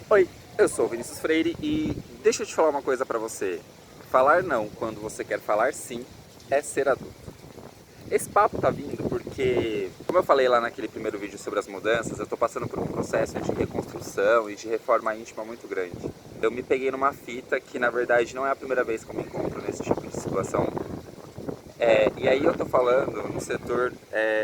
Oi, eu sou o Vinícius Freire e deixa eu te falar uma coisa pra você. Falar não quando você quer falar sim é ser adulto. Esse papo tá vindo porque, como eu falei lá naquele primeiro vídeo sobre as mudanças, eu tô passando por um processo de reconstrução e de reforma íntima muito grande. Eu me peguei numa fita que na verdade não é a primeira vez que eu me encontro nesse tipo de situação. E aí eu tô falando no setor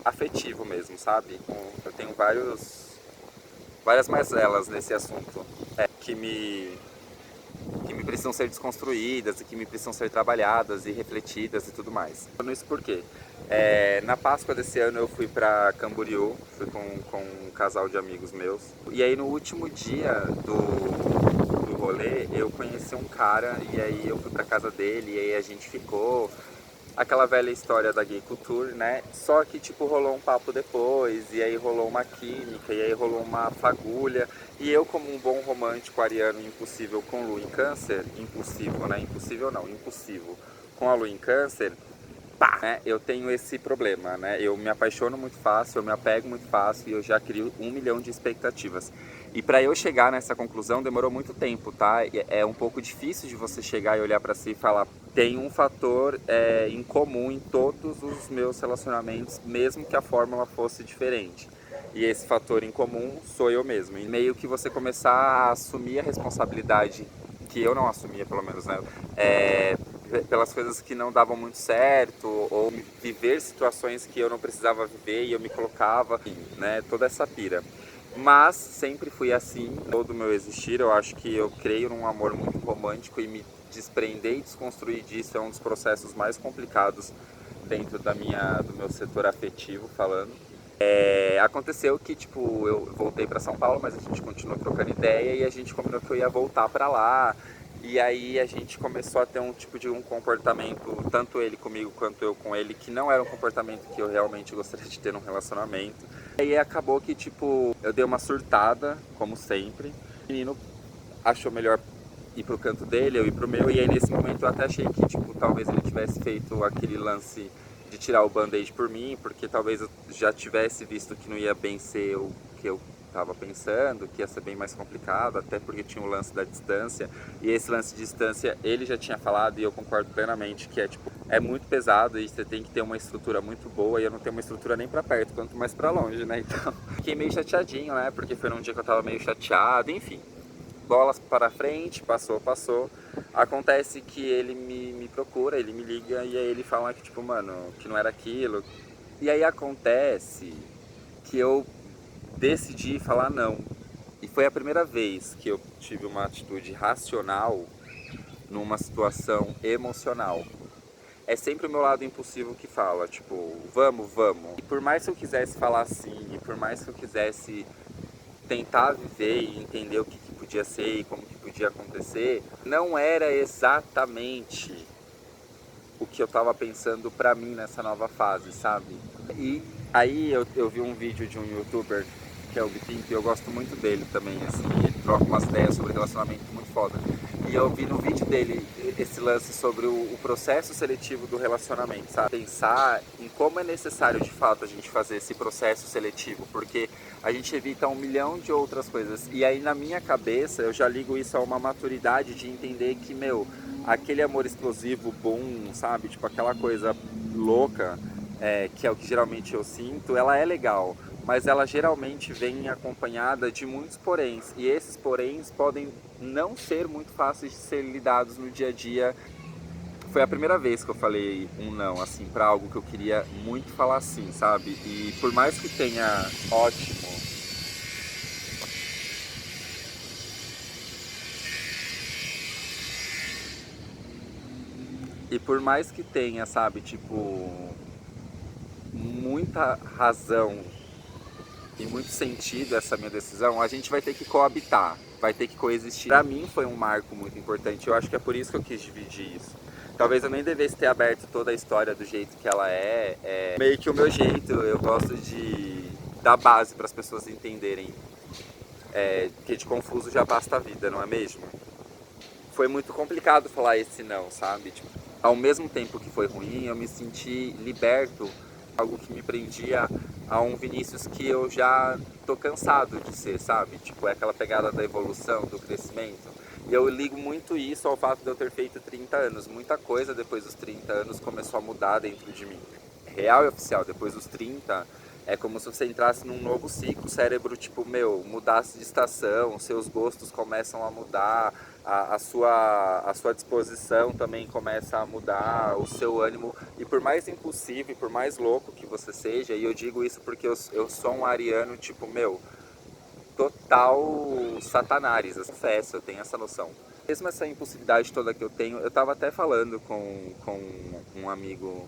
afetivo mesmo, sabe? Eu tenho várias mazelas nesse assunto que me precisam ser desconstruídas e que me precisam ser trabalhadas e refletidas e tudo mais. Falando isso por quê? Na Páscoa desse ano eu fui para Camboriú, fui com um casal de amigos meus. E aí no último dia do rolê eu conheci um cara e aí eu fui para casa dele e aí a gente ficou aquela velha história da gay culture, né? Só que tipo rolou um papo depois, e aí rolou uma química, e aí rolou uma fagulha. E eu, como um bom romântico ariano impossível com lua em câncer, impossível, né? Impossível não, impossível. Com a lua em câncer, pá, né? Eu tenho esse problema, né? Eu me apaixono muito fácil, eu me apego muito fácil e eu já crio 1 milhão de expectativas. E para eu chegar nessa conclusão demorou muito tempo, tá? É um pouco difícil de você chegar e olhar para si e falar, tem um fator em comum em todos os meus relacionamentos, mesmo que a fórmula fosse diferente. E esse fator em comum sou eu mesmo. E meio que você começar a assumir a responsabilidade que eu não assumia, pelo menos, né? Pelas coisas que não davam muito certo, ou viver situações que eu não precisava viver e eu me colocava, né? Toda essa pira. Mas sempre fui assim, todo o meu existir. Eu acho que eu creio num amor muito romântico e me desprender e desconstruir disso é um dos processos mais complicados dentro do meu setor afetivo, falando. Aconteceu que, tipo, eu voltei para São Paulo, mas a gente continuou trocando ideia e a gente combinou que eu ia voltar para lá. E aí a gente começou a ter um tipo de um comportamento, tanto ele comigo quanto eu com ele, que não era um comportamento que eu realmente gostaria de ter num relacionamento. E aí acabou que, tipo, eu dei uma surtada, como sempre. O menino achou melhor ir pro canto dele, eu ir pro meu, e aí nesse momento eu até achei que, tipo, talvez ele tivesse feito aquele lance de tirar o band-aid por mim, porque talvez eu já tivesse visto que não ia bem ser o que eu estava pensando, que ia ser bem mais complicado, até porque tinha o lance da distância, e esse lance de distância ele já tinha falado, e eu concordo plenamente, que é, tipo, é muito pesado e você tem que ter uma estrutura muito boa, e eu não tenho uma estrutura nem pra perto, quanto mais pra longe, né, então fiquei meio chateadinho, né, porque foi num dia que eu tava meio chateado, enfim, bolas para frente, passou. Acontece que ele me procura, ele me liga e aí ele fala que, tipo, mano, que não era aquilo. E aí acontece que eu decidi falar não. E foi a primeira vez que eu tive uma atitude racional numa situação emocional. É sempre o meu lado impulsivo que fala, tipo, vamos. E por mais que eu quisesse falar sim, e por mais que eu quisesse tentar viver e entender o que podia ser e como que podia acontecer, não era exatamente o que eu estava pensando pra mim nessa nova fase, sabe? E aí eu vi um vídeo de um youtuber que é o Bipimp, e eu gosto muito dele também, assim, ele troca umas ideias sobre relacionamento muito foda. E eu vi no vídeo dele esse lance sobre o processo seletivo do relacionamento, sabe? Pensar em como é necessário de fato a gente fazer esse processo seletivo, porque a gente evita 1 milhão de outras coisas. E aí na minha cabeça eu já ligo isso a uma maturidade de entender que, meu, aquele amor explosivo, bom, sabe? Tipo aquela coisa louca, que é o que geralmente eu sinto, ela é legal, mas ela geralmente vem acompanhada de muitos poréns, e esses poréns podem não ser muito fáceis de ser lidados no dia a dia. Foi a primeira vez que eu falei um não, assim, pra algo que eu queria muito falar assim, sabe? E por mais que tenha ótimo, e por mais que tenha, sabe, tipo, muita razão e muito sentido essa minha decisão, a gente vai ter que coabitar, vai ter que coexistir. Para mim foi um marco muito importante, eu acho que é por isso que eu quis dividir isso. Talvez eu nem devesse ter aberto toda a história do jeito que ela é meio que o meu jeito, eu gosto de dar base para as pessoas entenderem, que de confuso já basta a vida, não é mesmo? Foi muito complicado falar esse não, sabe? Tipo, ao mesmo tempo que foi ruim, eu me senti liberto, algo que me prendia a um Vinícius que eu já tô cansado de ser, sabe? Tipo, é aquela pegada da evolução, do crescimento. E eu ligo muito isso ao fato de eu ter feito 30 anos. Muita coisa depois dos 30 anos começou a mudar dentro de mim. Real e oficial, depois dos 30, é como se você entrasse num novo ciclo, o cérebro, tipo, meu, mudasse de estação, seus gostos começam a mudar, a sua disposição também começa a mudar, o seu ânimo. E por mais impulsivo e por mais louco que você seja, e eu digo isso porque eu sou um ariano, tipo, meu, total satanares, eu confesso, eu tenho essa noção. Mesmo essa impulsividade toda que eu tenho, eu tava até falando com um amigo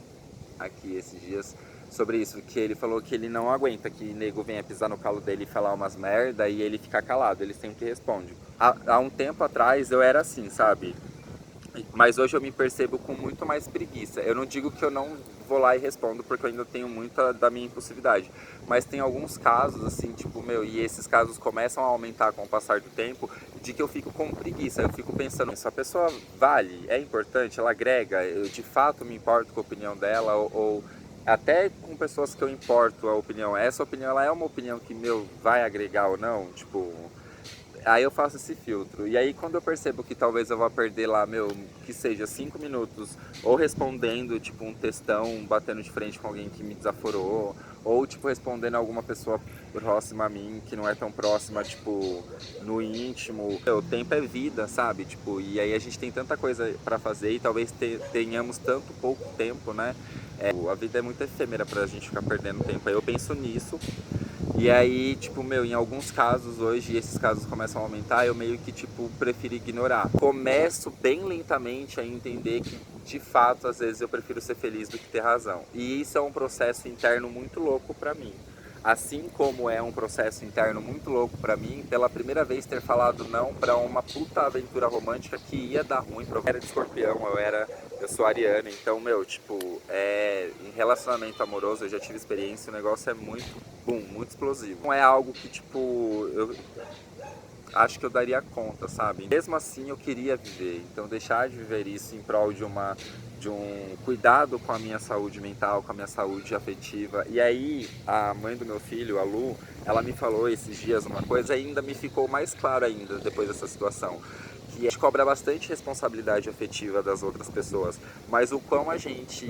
aqui esses dias sobre isso, que ele falou que ele não aguenta que nego venha pisar no calo dele e falar umas merda e ele ficar calado, ele sempre responde. Há um tempo atrás eu era assim, sabe? Mas hoje eu me percebo com muito mais preguiça. Eu não digo que eu não vou lá e respondo, porque eu ainda tenho muita da minha impulsividade. Mas tem alguns casos, assim, tipo, meu, e esses casos começam a aumentar com o passar do tempo, de que eu fico com preguiça. Eu fico pensando, se a pessoa vale, é importante, ela agrega, eu de fato me importo com a opinião dela, ou até com pessoas que eu importo a opinião. Essa opinião, ela é uma opinião que, meu, vai agregar ou não, tipo... Aí eu faço esse filtro. E aí quando eu percebo que talvez eu vá perder lá, meu, que seja 5 minutos, ou respondendo, tipo, um textão, batendo de frente com alguém que me desaforou, ou, tipo, respondendo alguma pessoa próxima a mim, que não é tão próxima, tipo, no íntimo. O tempo é vida, sabe? Tipo, e aí a gente tem tanta coisa pra fazer e talvez tenhamos tanto pouco tempo, né? A vida é muito efêmera pra gente ficar perdendo tempo. Aí eu penso nisso. E aí, tipo, meu, em alguns casos hoje, esses casos começam a aumentar, eu meio que, tipo, prefiro ignorar. Começo bem lentamente a entender que, de fato, às vezes eu prefiro ser feliz do que ter razão. E isso é um processo interno muito louco pra mim. Assim como é um processo interno muito louco pra mim, pela primeira vez ter falado não pra uma puta aventura romântica que ia dar ruim pra eu. Eu era de escorpião, eu sou ariano, então, meu, tipo, em relacionamento amoroso eu já tive experiência, o negócio é muito, boom, muito explosivo. Não é algo que, tipo, eu acho que eu daria conta, sabe? Mesmo assim eu queria viver, então deixar de viver isso em prol de um cuidado com a minha saúde mental, com a minha saúde afetiva. E aí a mãe do meu filho, a Lu, ela me falou esses dias uma coisa e ainda me ficou mais claro ainda depois dessa situação. Que a gente cobra bastante responsabilidade afetiva das outras pessoas, mas o quão a gente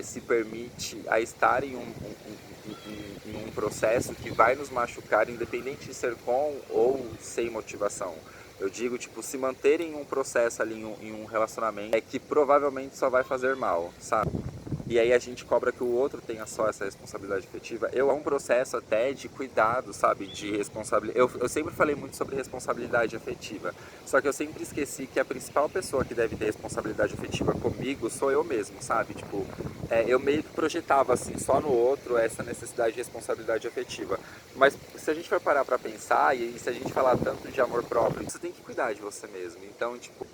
se permite a estar em um processo que vai nos machucar, independente de ser com ou sem motivação. Eu digo, tipo, se manter em um processo ali, em um relacionamento, é que provavelmente só vai fazer mal, sabe? E aí a gente cobra que o outro tenha só essa responsabilidade afetiva. É um processo até de cuidado, sabe? De responsabilidade. Eu sempre falei muito sobre responsabilidade afetiva. Só que eu sempre esqueci que a principal pessoa que deve ter responsabilidade afetiva comigo sou eu mesmo, sabe? Tipo, eu meio que projetava assim, só no outro essa necessidade de responsabilidade afetiva. Mas se a gente for parar pra pensar, e se a gente falar tanto de amor próprio, você tem que cuidar de você mesmo. Então, tipo,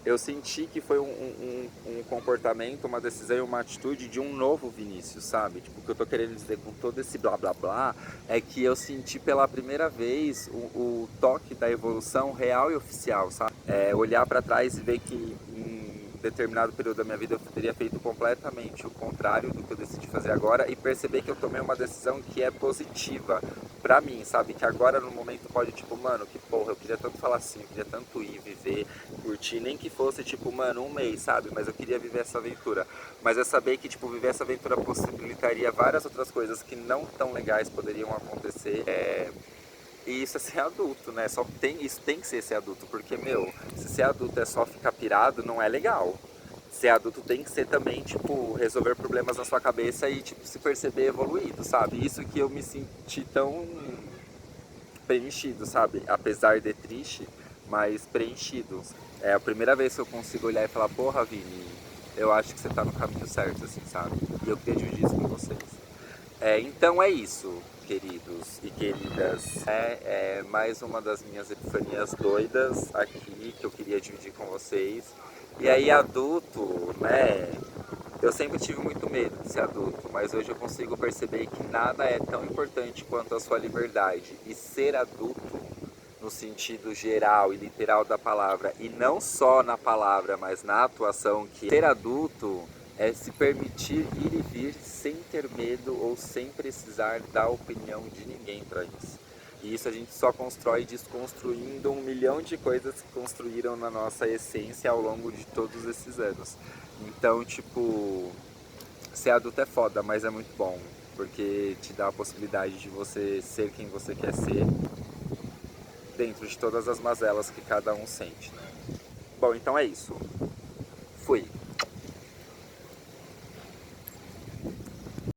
eu senti que foi um comportamento, uma decisão e uma atitude de um novo Vinícius, sabe? Tipo, o que eu tô querendo dizer com todo esse blá blá blá é que eu senti pela primeira vez o toque da evolução real e oficial, sabe? Olhar para trás e ver que em determinado período da minha vida eu teria feito completamente o contrário do que eu decidi fazer agora e perceber que eu tomei uma decisão que é positiva pra mim, sabe? Que agora no momento pode, tipo, mano, que porra, eu queria tanto falar assim, eu queria tanto ir, viver, curtir, nem que fosse, tipo, mano, um mês, sabe? Mas eu queria viver essa aventura. Mas é saber que, tipo, viver essa aventura possibilitaria várias outras coisas que não tão legais poderiam acontecer. E isso é ser adulto, né? Isso tem que ser adulto, porque, meu, se ser adulto é só ficar pirado, não é legal. Ser adulto tem que ser também, tipo, resolver problemas na sua cabeça e, tipo, se perceber evoluído, sabe? Isso que eu me senti tão preenchido, sabe? Apesar de triste, mas preenchido. É a primeira vez que eu consigo olhar e falar, porra, Vini, eu acho que você tá no caminho certo, assim, sabe? E eu queria dividir isso com vocês. Então é isso, queridos e queridas. É mais uma das minhas epifanias doidas aqui que eu queria dividir com vocês. E aí, adulto, né? Eu sempre tive muito medo de ser adulto, mas hoje eu consigo perceber que nada é tão importante quanto a sua liberdade. E ser adulto, no sentido geral e literal da palavra, e não só na palavra, mas na atuação, que ser adulto é se permitir ir e vir sem ter medo ou sem precisar da opinião de ninguém para isso. E isso a gente só constrói desconstruindo 1 milhão de coisas que construíram na nossa essência ao longo de todos esses anos. Então, tipo, ser adulto é foda, mas é muito bom, porque te dá a possibilidade de você ser quem você quer ser, dentro de todas as mazelas que cada um sente, né? Bom, então é isso. Fui.